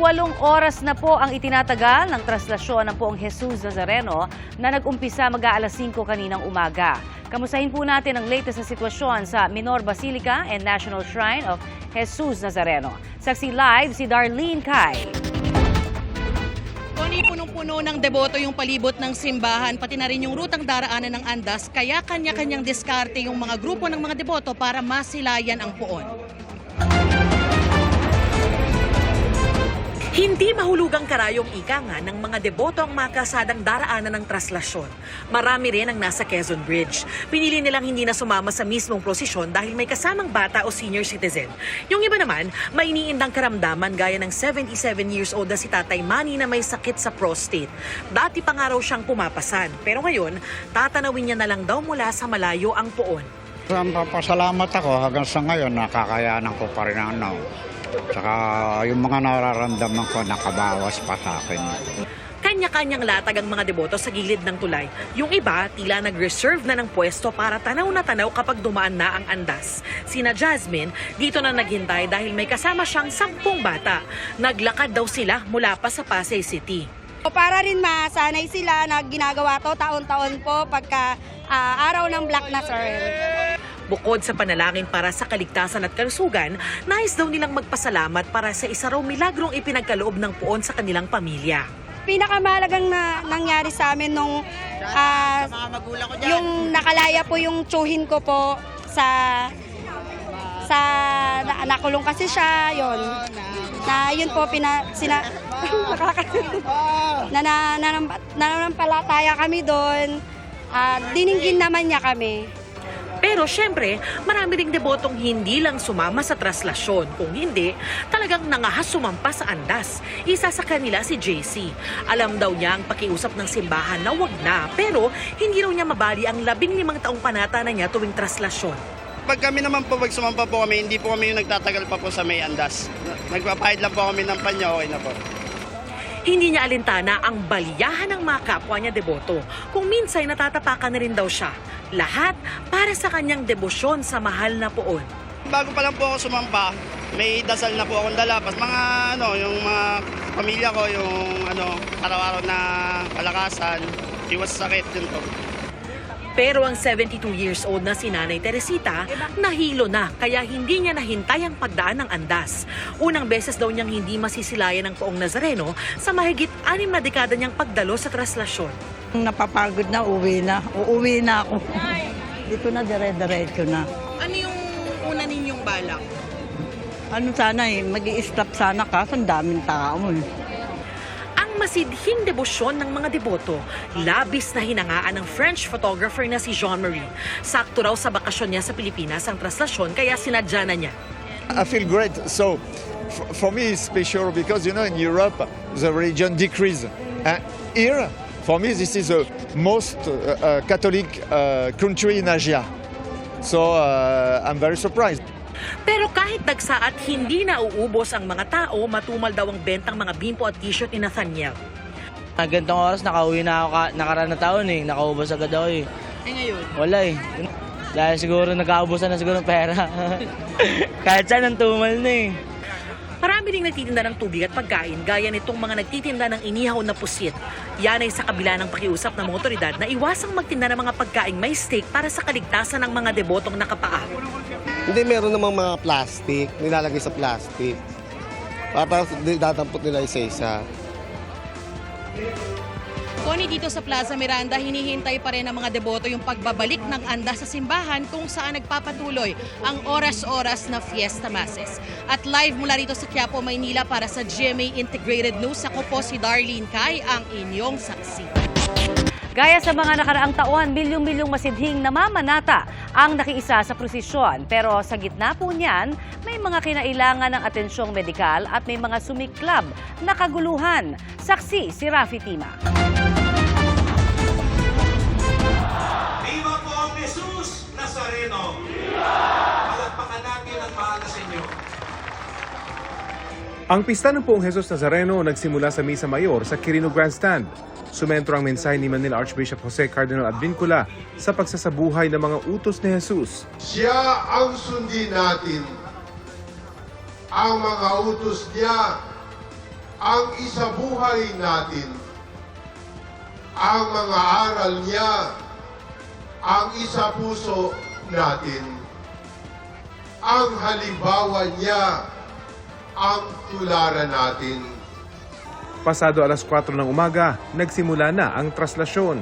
18 oras na po ang itinatagal ng traslasyon ng Poong Jesus Nazareno na nag-umpisa mag-aalas 5 kaninang umaga. Kamustahin po natin ang latest na sitwasyon sa Minor Basilica and National Shrine of Jesus Nazareno. Saksi live si Darlene Kai. Tony, punong-puno ng deboto yung palibot ng simbahan, pati na rin yung rutang daraanan ng Andas, kaya kanya-kanyang diskarte yung mga grupo ng mga deboto para masilayan ang puon. Hindi mahulugang karayong ika nga ng mga deboto ang makasadang daraanan ng traslasyon. Marami rin ang nasa Quezon Bridge. Pinili nilang hindi na sumama sa mismong prosesyon dahil may kasamang bata o senior citizen. Yung iba naman, may iniindang karamdaman gaya ng 77 years old na si Tatay Manny na may sakit sa prostate. Dati pa nga raw siyang pumapasan, pero ngayon, tatanawin niya na lang daw mula sa malayo ang puon. Pasalamat ako hanggang sa ngayon, nakakayanan ko pa rin ang Tsaka yung mga nararamdaman ko nakabawas pa sa akin. Kanya-kanyang latag ang mga deboto sa gilid ng tulay. Yung iba, tila nag-reserve na ng pwesto para tanaw na tanaw kapag dumaan na ang Andas. Sina Jasmine, dito na naghintay dahil may kasama siyang 10 bata. Naglakad daw sila mula pa sa Pasay City. Para rin masanay sila na ginagawa to taon-taon po pagka araw ng Black Nazarene. Bukod sa panalangin para sa kaligtasan at kalusugan, nais daw nilang magpasalamat para sa isa raw milagrong ipinagkaloob ng puon sa kanilang pamilya. Pinakamahalagang na nangyari sa amin nung yung nakalaya po yung tsuhin ko po nakulong kasi siya yon. Na yun po nananampalataya kami doon. Dininggin naman niya kami. Pero syempre, marami ring debotong hindi lang sumama sa traslasyon. Kung hindi, talagang nangahas sumampa sa Andas. Isa sa kanila si JC. Alam daw niya ang pakiusap ng simbahan na wag na, pero hindi raw niya mabali ang 15 taong panata na niya tuwing traslasyon. Pag kami naman po, pag sumampa po kami, hindi po kami yung nagtatagal pa po sa may Andas. Nagpapahid lang po kami ng panya, okay na po. Hindi niya alintana ang baliyahan ng mga kapwa niya deboto. Kung minsan natatapakan na rin daw siya. Lahat para sa kanyang debosyon sa mahal na puon. Bago pa lang po ako sumampa, may dasal na po akong dala. Pas mga yung mga pamilya ko, yung araw-araw na kalakasan, iwas sakit yun po. Pero ang 72 years old na si Nanay Teresita, nahilo na kaya hindi niya nahintay ang pagdaan ng Andas. Unang beses daw niyang hindi masisilayan ng Poong Nazareno sa mahigit 6 na dekada niyang pagdalo sa traslasyon. Napapagod na, uuwi na ako. Dito na, dire-diretso na. Ano yung una ninyong balak? Sana mag-i-stop sana kaso ang daming tao eh. Ang masidhing debosyon ng mga deboto, labis na hinangaan ng French photographer na si Jean-Marie. Sakto raw sa bakasyon niya sa Pilipinas ang traslasyon kaya sinadya na niya. I feel great. So for me it's special because in Europe the religion decrease. Here for me this is the most Catholic country in Asia. So I'm very surprised. Pero kahit dagsa at hindi na uubos ang mga tao, matumal daw ang bentang mga bimpo at t-shirt ni Nathaniel. Gantong oras, nakauwi na ako nakaraan na taon eh. Nakaubos agad ako eh. Ngayon? Wala eh. Dahil siguro nagkaubusan na siguro ng pera. Kahit saan ang tumal na eh. Marami ring nagtitinda ng tubig at pagkain gaya nitong mga nagtitinda ng inihaw na pusit. Yan ay sa kabila ng pakiusap ng mga otoridad na iwasang magtinda ng mga pagkaing may steak para sa kaligtasan ng mga debotong nakapaa. Hindi, meron namang mga plastic, nilalagay sa plastic. Para dadampot nila isa-isa. Connie, dito sa Plaza Miranda, hinihintay pa rin ng mga deboto yung pagbabalik ng Andas sa simbahan kung saan nagpapatuloy ang oras-oras na Fiesta Masses. At live mula rito sa Quiapo, Maynila para sa GMA Integrated News, ako po si Darlene Kai, ang inyong saksi. Gaya sa mga nakaraang taon, milyong-milyong masidhing namamanata ang nakiisa sa prosesyon. Pero sa gitna po niyan, may mga kinailangan ng atensyong medikal at may mga sumiklab na kaguluhan. Saksi si Rafi Tima. Viva po ang Jesus Nazareno! Viva! Palakpakan natin ang pahala sa inyo. Ang pista ng Poong Jesus Nazareno nagsimula sa Misa Mayor sa Quirino Grandstand. Sumentro ang mensahe ni Manila Archbishop Jose Cardinal Advincula sa pagsasabuhay ng mga utos ni Jesus. Siya ang sundin natin. Ang mga utos niya ang isabuhay natin, ang mga aral niya, ang isa puso natin, ang halimbawa niya, ang tularan natin. Pasado alas 4 ng umaga, nagsimula na ang traslasyon.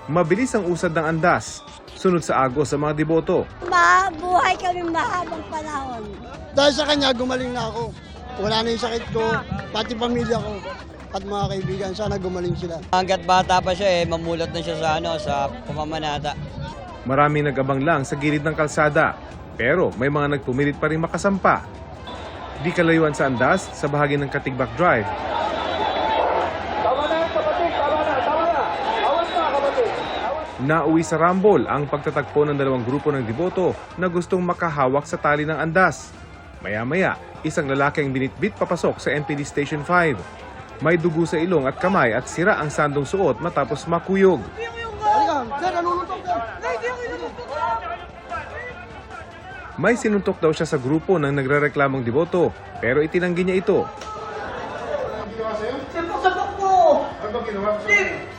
Mabilis ang usad ng andas, sunod sa agos sa mga deboto. Mabuhay kami mahabang panahon. Dahil sa kanya, gumaling na ako. Wala na yung sakit ko, pati pamilya ko at mga kaibigan. Sana gumaling sila. Hanggat bata pa siya mamulat na siya sa pamamanata. Maraming nag-abang lang sa gilid ng kalsada, pero may mga nagpumilit pa rin makasampa. Di kalayuan sa andas, sa bahagi ng Katigbak Drive. Nauwi sa rambol ang pagtatagpo ng dalawang grupo ng deboto na gustong makahawak sa tali ng andas. Maya-maya, isang lalaki ang binitbit papasok sa NPD Station 5. May dugo sa ilong at kamay at sira ang sandong suot matapos makuyog. May sinuntok daw siya sa grupo ng nagrereklamong deboto, pero itinanggi niya ito. Sabak po! Ano ba ginawa ko?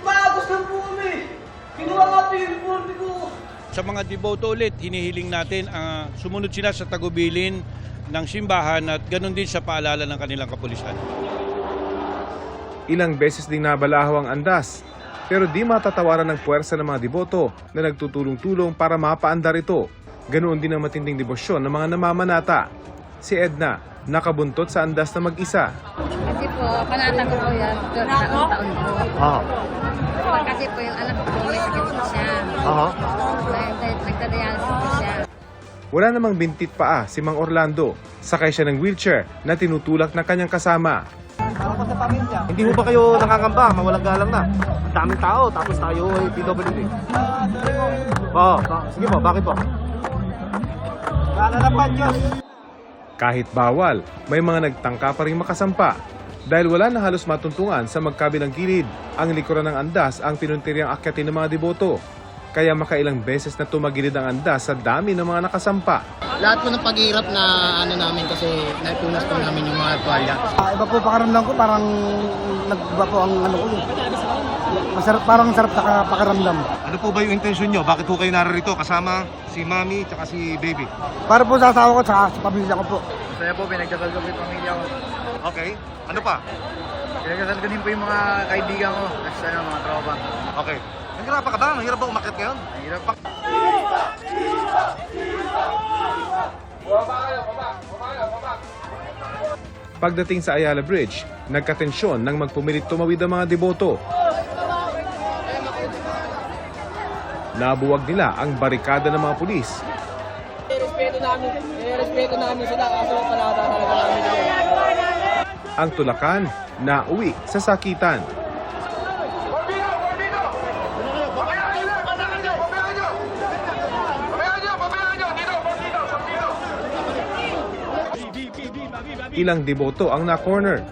Maagos lang po kami! Kinuha nga po yung uniform ko! Sa mga deboto ulit, hinihiling natin sumunod sila sa tagubilin ng simbahan at ganun din sa paalala ng kanilang kapulisan. Ilang beses ding nabalaho ang andas, pero di matatawaran ng puwersa ng mga deboto na nagtutulong-tulong para mapaandar ito. Ganoon din ang matinding debosyon ng mga namamanata. Si Edna, nakabuntot sa andas na mag-isa. Kasi po, panata ko po yan, taon po. Kasi po yung anak ko, may sakit po siya. Nagtadialysis po siya. Wala namang bintit paa si Mang Orlando. Sakay siya ng wheelchair na tinutulak ng kanyang kasama. Hindi ho ba kayo nakakamba, mawalang galang na? Ang daming tao, tapos tayo ay PWD. Oo, sige po, bakit po? Kalalapan Diyos! Kahit bawal, may mga nagtangka pa rin makasampa. Dahil wala na halos matuntungan sa magkabilang gilid, ang likuran ng andas ang pinuntiryang akyatin ng mga deboto. Kaya makailang beses na tumagilid ang andas sa dami ng mga nakasampa. Lahat po ng paghihirap na namin kasi naitunas po namin yung mga tuwalya. Iba po pakaramdam ko, parang nagba po ang ko. Masarap, parang sarap sa pakaramdam. Ano po ba yung intensyon nyo? Bakit po kayo naririto kasama si Mami at si Baby? Para po sa asawa ko at sa pamilya ko po. Saya po, pinagdasal ko yung pamilya ko. Okay, ano pa? Pinagdasal ko din po yung mga kaibigan ko at mga tropa. Okay. Nahirapan ka ba? Mahirap ba umakit ngayon? Mahirap pa. Pagdating sa Ayala Bridge, nagkatensyon nang magpumilit tumawid ang mga deboto. Nabuwag nila ang barikada ng mga pulis. Respeto namin sila kaso panata talaga namin sila. Ang tulakan na uwi sa sakitan. Ilang deboto ang na-corner.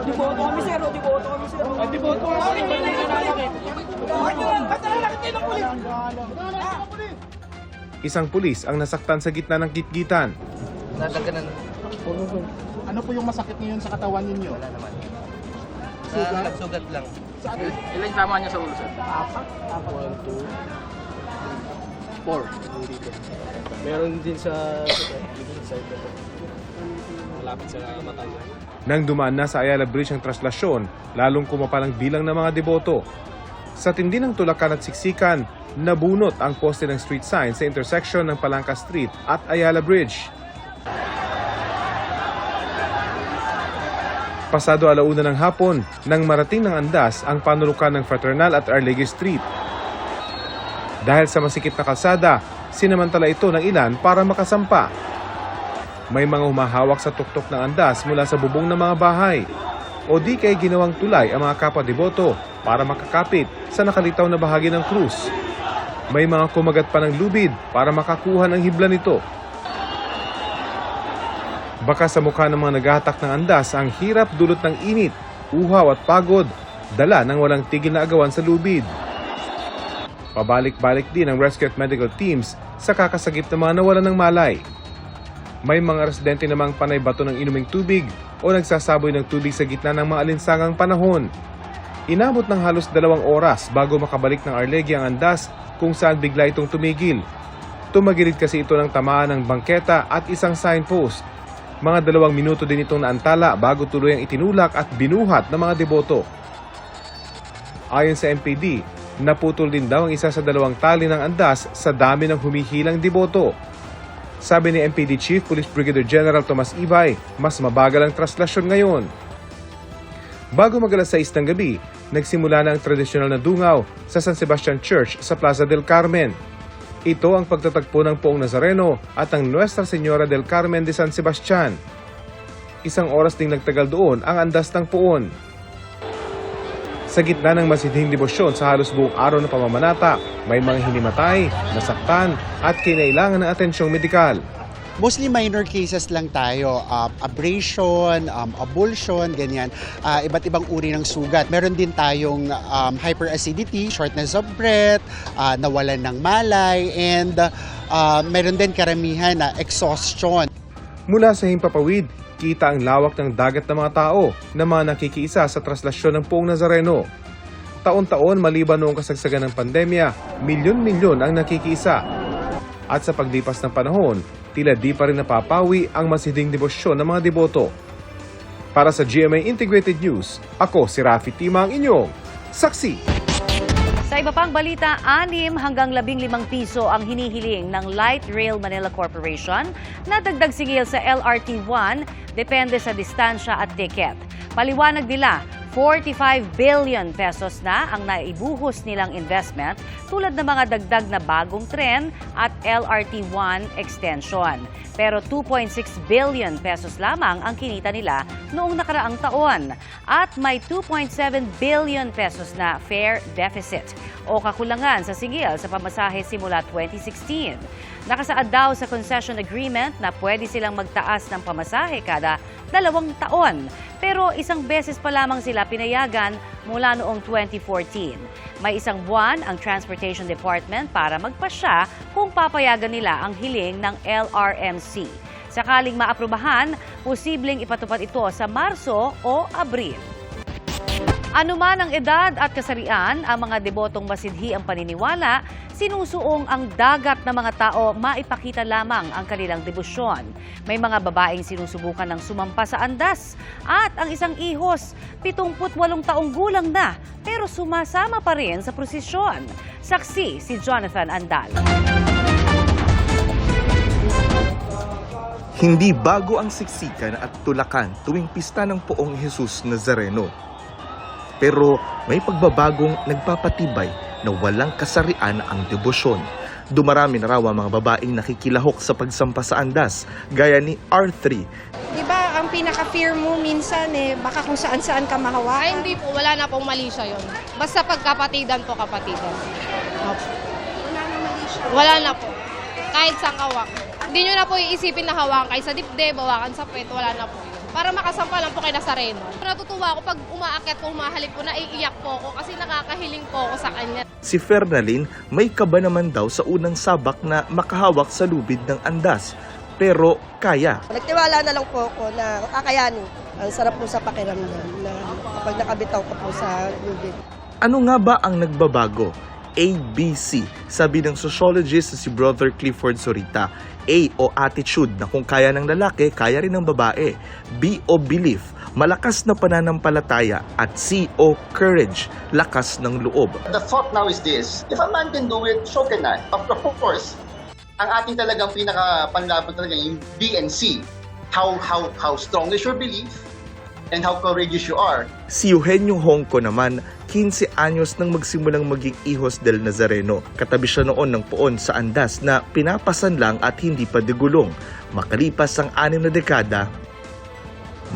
Deboto kami sir, deboto kami sir. Deboto kami. Isang pulis ang nasaktan sa gitna ng gitgitan. Ano po yung masakit ngayon sa katawan ninyo? Wala naman. Sugat? Sugat lang. Ilan tama niya sa ulo, sir? 1, 2, 4. Meron din sa malapit sa mata niya. Nang dumaan na sa Ayala Bridge ang traslasyon, lalong kumapalang bilang ng mga deboto. Sa tindi ng tulakan at siksikan, nabunot ang poste ng street sign sa intersection ng Palangka Street at Ayala Bridge. Pasado 1:00 ng hapon, nang marating ng andas ang panulukan ng Fraternal at Arlegue Street. Dahil sa masikip na kalsada, sinamantala ito ng ilan para makasampa. May mga humahawak sa tuktok ng andas mula sa bubong ng mga bahay. O di kay ginawang tulay ang mga kapwa-deboto para makakapit sa nakalitaw na bahagi ng krus. May mga kumagat pa ng lubid para makakuha ng hibla nito. Baka sa mukha ng mga naghahatak ng andas ang hirap dulot ng init, uhaw at pagod, dala ng walang tigil na agawan sa lubid. Pabalik-balik din ang rescue at medical teams sa kakasagip ng mga nawalan ng malay. May mga residente namang panay bato ng inuming tubig o nagsasaboy ng tubig sa gitna ng mga alinsangang panahon. Inabot ng halos 2 oras bago makabalik ng Arlegui ang andas kung saan bigla itong tumigil. Tumagilid kasi ito ng tamaan ng bangketa at isang signpost. Mga 2 minuto din itong naantala bago tuluyang itinulak at binuhat ng mga deboto. Ayon sa MPD, naputol din daw ang isa sa 2 tali ng andas sa dami ng humihilang deboto. Sabi ni MPD Chief Police Brigadier General Tomas Ibay, mas mabagal ang traslasyon ngayon. Bago mag-alas 6 ng gabi, nagsimula na ang tradisyonal na dungaw sa San Sebastian Church sa Plaza del Carmen. Ito ang pagtatagpo ng Poong Nazareno at ang Nuestra Señora del Carmen de San Sebastian. 1 oras ding nagtagal doon ang andas ng poon. Sa gitna ng masidhing debosyon sa halos buong araw na pamamanata, may mga hinimatay, nasaktan at kinailangan ng atensyong medikal. Mostly minor cases lang tayo, abrasion, avulsion, ganyan. Iba't ibang uri ng sugat. Meron din tayong hyperacidity, shortness of breath, nawalan ng malay, and meron din karamihan na exhaustion. Mula sa himpapawid, kita ang lawak ng dagat ng mga tao na mga nakikiisa sa traslasyon ng Poong Nazareno. Taon-taon maliban noong kasagsagan ng pandemya, milyon-milyon ang nakikiisa. At sa paglipas ng panahon, tila di pa rin napapawi ang masidhing debosyon ng mga deboto. Para sa GMA Integrated News, ako si Rafi Tima, ang inyong saksi. Sa iba pang balita, 6 hanggang 15 piso ang hinihiling ng Light Rail Manila Corporation na dagdag sigil sa LRT-1 depende sa distansya at ticket. Paliwanag nila, 45 billion pesos na ang naibuhos nilang investment tulad ng mga dagdag na bagong tren at LRT-1 extension. Pero 2.6 billion pesos lamang ang kinita nila noong nakaraang taon at may 2.7 billion pesos na fare deficit o kakulangan sa sigil sa pamasahe simula 2016. Nakasaad daw sa concession agreement na pwede silang magtaas ng pamasahe kada 2 taon. Pero 1 beses pa lamang sila pinayagan mula noong 2014. May 1 buwan ang Transportation Department para magpasya kung papayagan nila ang hiling ng LRMC. Sakaling maaprubahan, posibleng ipatupad ito sa Marso o Abril. Anuman ang edad at kasarian, ang mga debotong masidhi ang paniniwala, sinusuong ang dagat ng mga tao maipakita lamang ang kanilang debosyon. May mga babaeng sinusubukan ng sumampa sa andas at ang isang ihos, 78 taong gulang na, pero sumasama pa rin sa prosesyon. Saksi si Jonathan Andal. Hindi bago ang siksikan at tulakan tuwing pista ng Poong Jesus Nazareno. Pero may pagbabagong nagpapatibay na walang kasarian ang debosyon. Dumarami na raw ang mga babaeng nakikilahok sa pagsampa sa andas, gaya ni R3. Di ba ang pinaka-fear mo minsan baka kung saan-saan ka mahawakan? Ay, hindi po. Wala na pong mali siya yun. Basta pagkapatidan po, kapatidan. Opo. Wala na mali siya? Wala na po. Kahit sa kawak. Hindi nyo na po iisipin na hawakan kayo sa dibdib, hawakan sa pet, wala na po. Para makasampa lang po kay Nazareno. Natutuwa ako pag umaakyat po, humahalik po, naiiyak po ako kasi nakakahiling po ako sa kanya. Si Fernalyn may kaba naman daw sa unang sabak na makahawak sa lubid ng andas. Pero kaya. Nagtiwala na lang po ako na kakayanin. Ang sarap po sa pakiramdam na kapag nakabitaw ka po sa lubid. Ano nga ba ang nagbabago? ABC, sabi ng sociologist si Brother Clifford Sorita. A o attitude na kung kaya ng lalaki, kaya rin ng babae. B o belief, malakas na pananampalataya. At C o courage, lakas ng loob. The thought now is this, if a man can do it, so can I. Of course, ang ating talagang pinaka-panlaban talaga yung B and C. How strong is your belief and how courageous you are. Si Eugenio Hongco naman, 15 anyos nang magsimulang maging Hijos del Nazareno. Katabi siya noon ng poon sa andas na pinapasan lang at hindi pa digulong. Makalipas ang 6 na dekada,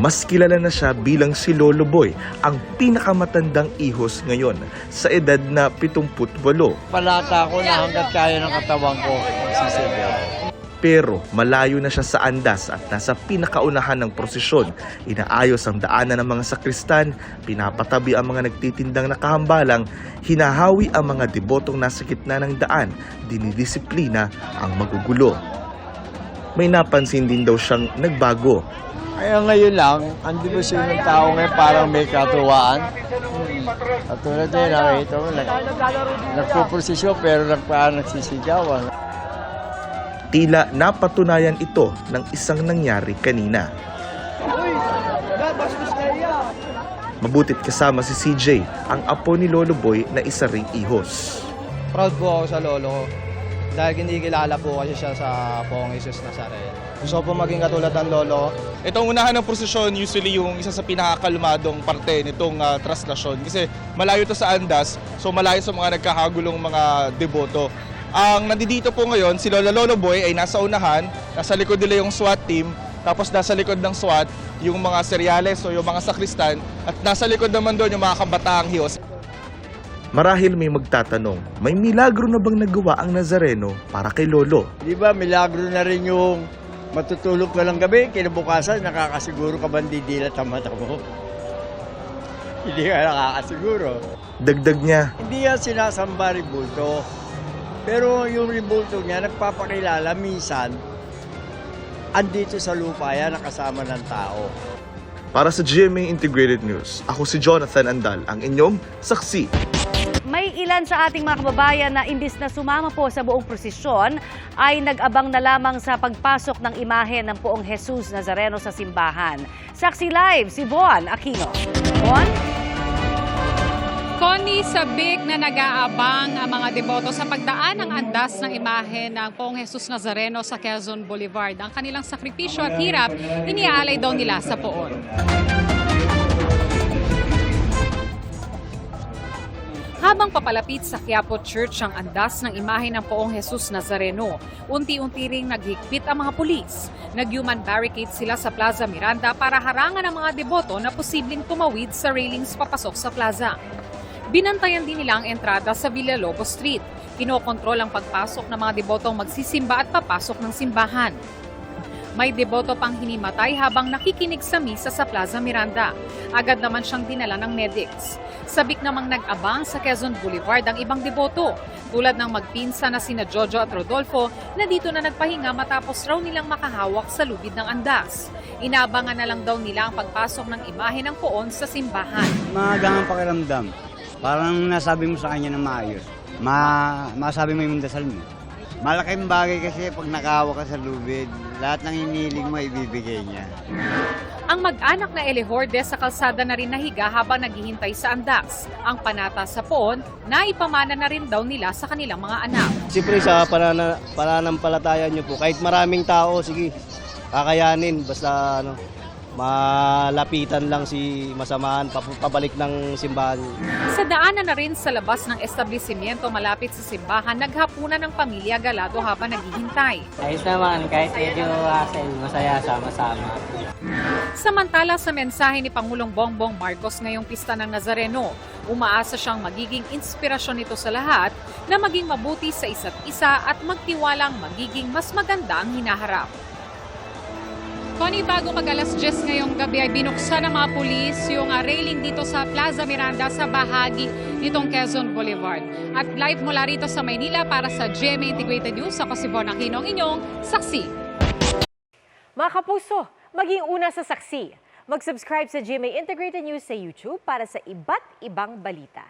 mas kilala na siya bilang si Lolo Boy, ang pinakamatandang ihos ngayon sa edad na 78. Palata ko na hanggat kaya ng katawan ko sisigaw. Pero malayo na siya sa andas at nasa pinakaunahan ng prosesyon. Inaayos ang daanan ng mga sakristan, pinapatabi ang mga nagtitindang nakahambalang, hinahawi ang mga debotong nasa gitna ng daan, dinidisiplina ang magugulo. may napansin din daw siyang nagbago. Kaya ngayon lang, ang debosyon ng tao ngayon parang may katuwaan. Katulad din, nakita mo, nagpuprosesyon pero nagsisigawan. Tila napatunayan ito ng isang nangyari kanina. Mabutit kasama si CJ, ang apo ni Lolo Boy na isa ring ihos. Proud po ako sa lolo ko dahil hindi kilala po kasi siya sa Poong Jesus Nazareno. Gusto ko po maging katulad ng lolo. Itong unahan ng prosesyon, usually yung isa sa pinakakalmadong parte nitong traslasyon. Kasi malayo to sa Andas, so malayo sa mga nagkakagulong mga deboto. Ang nandito po ngayon, si Lolo Boy ay nasa unahan, nasa likod nila yung SWAT team, tapos nasa likod ng SWAT yung mga seryales o yung mga sakristan, at nasa likod naman doon yung mga kabataang hiyos. Marahil may magtatanong, may milagro na bang nagawa ang Nazareno para kay Lolo? Di ba, milagro na rin yung matutulog ka lang gabi, kinabukasan, nakakasiguro ka ba didilat ang mata mo? Hindi ka nakakasiguro. Dagdag niya, Hindi yan sinasamba ribulto. Pero yung ribulto niya, nagpapakilala minsan, andito sa lupa yan, nakasama ng tao. para sa GMA Integrated News, ako si Jonathan Andal, ang inyong saksi. May ilan sa ating mga kababayan na imbis na sumama po sa buong prosesyon ay nag-abang na lamang sa pagpasok ng imahe ng Poong Jesus Nazareno sa simbahan. Saksi live si Bon Aquino. Bon? Connie, sabik na nag-aabang ang mga deboto sa pagdaan ng andas ng imahe ng Poong Jesus Nazareno sa Quezon Boulevard. Ang kanilang sakripisyo at hirap, iniaalay daw nila sa poon. Habang papalapit sa Quiapo Church ang andas ng imahe ng Poong Jesus Nazareno, unti-unti ring naghigpit ang mga pulis. Nag-human barricade sila sa Plaza Miranda para harangan ang mga deboto na posibleng tumawid sa railings papasok sa plaza. Binantayan din nila ang entrada sa Villalobos Street. Kinokontrol ang pagpasok ng mga debotong magsisimba at papasok ng simbahan. May deboto pang hinimatay habang nakikinig sa misa sa Plaza Miranda. Agad naman siyang dinala ng medics. Sabik namang nag-abang sa Quezon Boulevard ang ibang deboto, tulad ng magpinsa na sina Jojo at Rodolfo na dito na nagpahinga matapos raw nilang makahawak sa lubid ng andas. Inaabangan na lang daw nila ang pagpasok ng imahe ng poon sa simbahan. Magangang pakiramdam. Parang nasabi mo sa kanya na maayos. Masabi mo yung dasal mo. Malaking bagay kasi pag nakahawak ka sa lubid, lahat ng hinihiling mo ibibigay niya. Ang mag-anak na Elejorde sa kalsada na rin nahiga habang naghihintay sa andas. Ang panata sa poon, naipamana na rin daw nila sa kanilang mga anak. Siyempre sa pananampalataya niyo po, kahit maraming tao, sige, kakayanin. Basta malapitan lang si masamahan, pabalik ng simbahan. Sa daanan na rin sa labas ng establishmento malapit sa simbahan, naghapunan ng pamilya galado habang naghihintay. Ayos naman, kahit medyo masaya sama-sama. Samantala sa mensahe ni Pangulong Bongbong Marcos ngayong pista ng Nazareno, umaasa siyang magiging inspirasyon ito sa lahat na maging mabuti sa isa't isa at magtiwalang magiging mas maganda ang hinaharap. Connie, bago mag-alas 10 ngayong gabi ay binuksan ng mga pulis yung railing dito sa Plaza Miranda sa bahagi nitong Quezon Boulevard. At live mula rito sa Maynila para sa GMA Integrated News, ako si Bon Aquino, ang inyong saksi. Mga kapuso, maging una sa saksi. Mag-subscribe sa GMA Integrated News sa YouTube para sa iba't ibang balita.